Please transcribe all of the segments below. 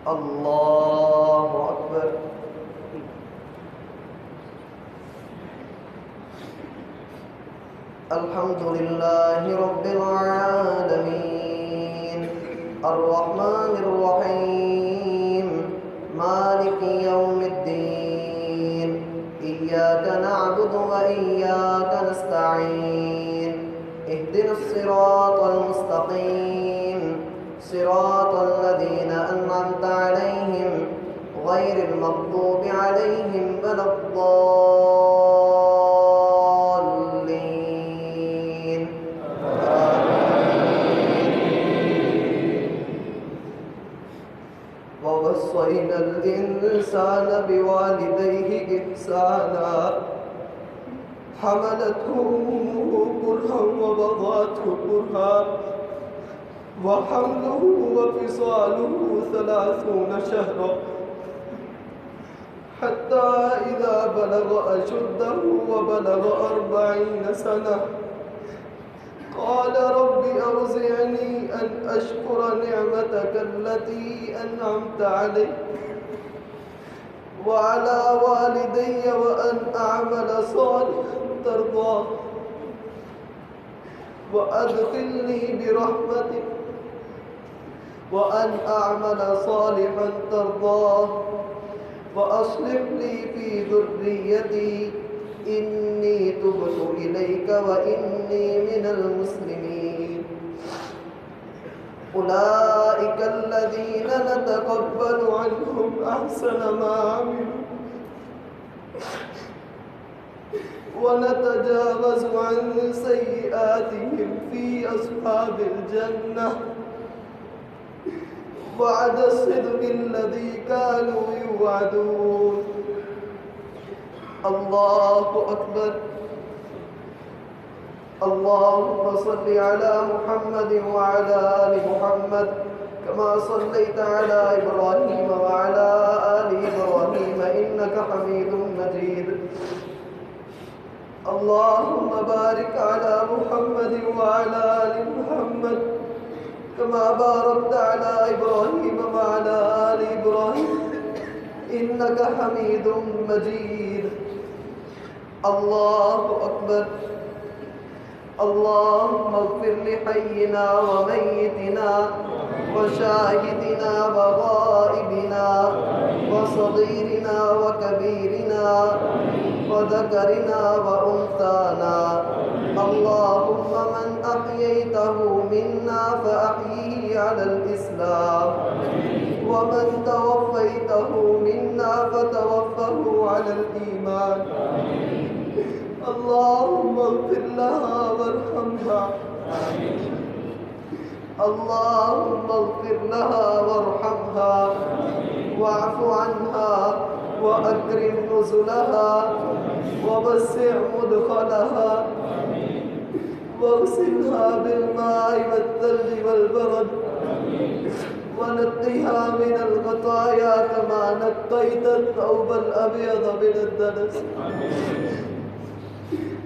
الله أكبر. الحمد لله رب العالمين الرحمن الرحيم مالك يوم الدين إياك نعبد وإياك نستعين اهدنا الصراط المستقيم صراط الذين أنعمت عليهم غير المغضوب عليهم ولا الضالين. ووصينا الإنسان بوالديه إحسانا حملته أمه كرها ووضعته كرها وحمله وفصاله 30 شهرا حتى إذا بلغ أشده وبلغ 40 سنة قال رب أوزعني أن أشكر نعمتك التي أنعمت علي وعلى والدي وأن أعمل صالحا ترضاه وأدخلني برحمتك وأن أعمل صالحا ترضاه وأصلح لي في ذريتي إني تبت إليك وإني من المسلمين. أولئك الذين نتقبل عنهم أحسن ما عملوا ونتجاوز عن سيئاتهم في أصحاب الجنة وعد الصدق الذي كانوا يوعدون. الله أكبر. اللهم صل على محمد وعلى آل محمد كما صليت على إبراهيم وعلى آل إبراهيم إنك حميد مجيد. اللهم بارك على محمد وعلى آل محمد كما باركت على إبراهيم وعلى آل إبراهيم إنك حميد مجيد. الله أكبر. اللهم اغفر لحينا وميتنا وشاهدنا وغائبنا وصغيرنا وكبيرنا وذكرنا وأنثانا. اللهم من أحييته منا فأحييه على الإسلام ومن توفيته منا فتوفه على الإيمان. اللهم اغفر لها وارحمها. اللهم اغفر لها وارحمها واعف عنها وأكرم نزلها ووسع مدخلها واغسلها بالماء والثلج والبرد ونقها من الخطايا كما نقيت الثوب الأبيض من الدنس.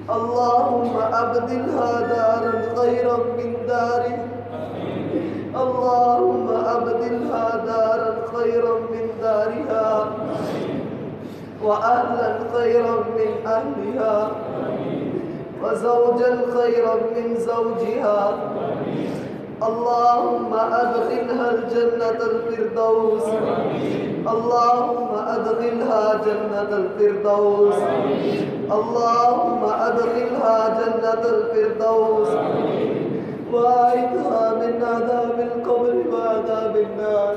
اللهم أبدلها دارا خيرا من داره. اللهم أبدلها دارا خيرا من دارها وأهلا خيرا من أهلها وزوجا خيرا من زوجها. اللهم أدخلها الجنة الفردوس. اللهم أدخلها جنة الفردوس. اللهم أدخلها جنة الفردوس وأعذها من عذاب القبر وعذاب النار.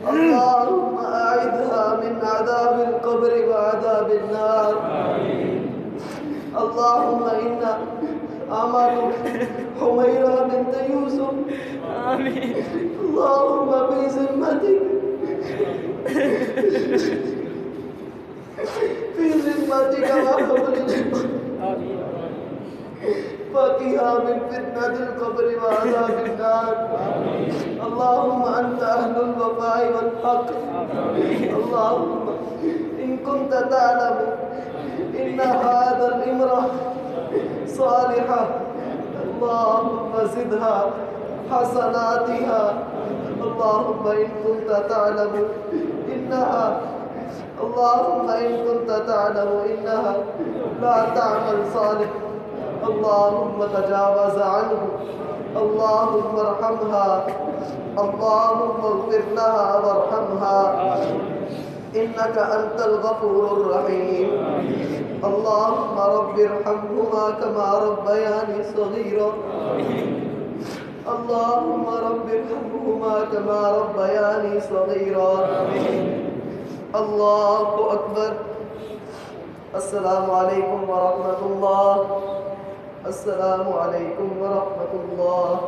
اللهم أعذها من عذاب القبر وعذاب النار. اللهم إنا أمل حميرة بنت يوسف آمين. اللهم بذمتك في ذمتك وحبلك فقها من فتنة القبر وعذاب النار. اللهم أنت أهل الوفاء والحق. اللهم إن كنت تعلم إن هذا الامرأة صالحة اللهم زدها حسناتها. اللهم إن كنت تعلم إنها لا تعمل صالح اللهم تجاوز عنه اللهم ارحمها اللهم اغفر لها وارحمها إنك أنت الغفور الرحيم اللهم رب ارحمهما كما ربياني صغيرا اللهم رب ارحمهما كما ربياني صغيرا الله أكبر السلام عليكم ورحمة الله السلام عليكم ورحمة الله